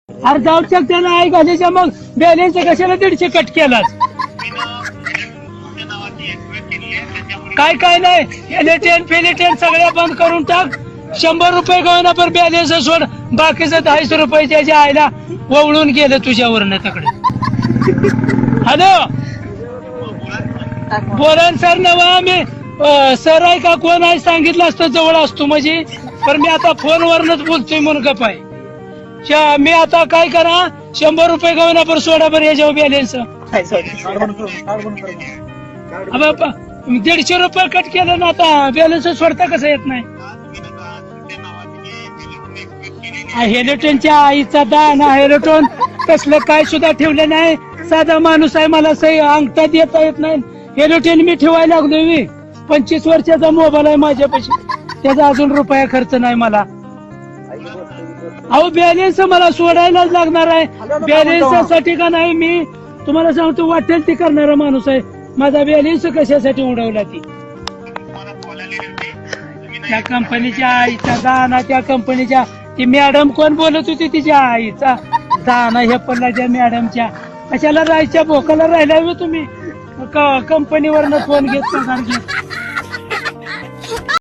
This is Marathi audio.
अरे जाऊ शकते ना आई घालीच्या मग बॅलेन्स कशाला 150 कट केलास काय काय नाही एलिटेन फेलिटेन सगळ्या बंद करून टाक 100 रुपये गवना पर बॅलेन्स सोड बाकीचं 250 रुपये त्याच्या आईला वळून गेलं तुझ्यावरनं तकडे हॅलो बोला सर नवा मी सर आहे का कोण आहे सांगितलं असतं जवळ असतो म्हणजे पण मी आता फोनवरनच बोलतोय म्हणून गप आहे मी आता काय करा 100 रुपये गवना पर सोडा बरं याच्यावर बॅलेन्स 150 रुपये कट केलं ना आता बॅलन्स सोडता कसं येत नाही हेलिटॉनच्या आईचा दाना हेलिटॉन कसलं काय सुद्धा ठेवलं नाही साधा माणूस आहे मला सही अंगठा देता येत नाही हेलिटॉन मी ठेवायला लागलोय मी 25 वर्षाचा मोबाईल आहे माझ्यापाशी त्याचा अजून रुपया खर्च नाही मला अहो बॅलेन्स मला सोडायलाच लागणार आहे बॅलेन्ससाठी का नाही मी तुम्हाला सांगतो वाटेल ती करणारा माणूस आहे माझा बॅलेन्स कशासाठी उडवला ती त्या कंपनीच्या आईचा दाना त्या कंपनीच्या ती मॅडम कोण बोलत होती तिच्या आईचा दाना हे पडला त्या मॅडमच्या कशाला राहायच्या भोकाला राहिल्या तुम्ही कंपनीवरनं फोन घेत पगार घेत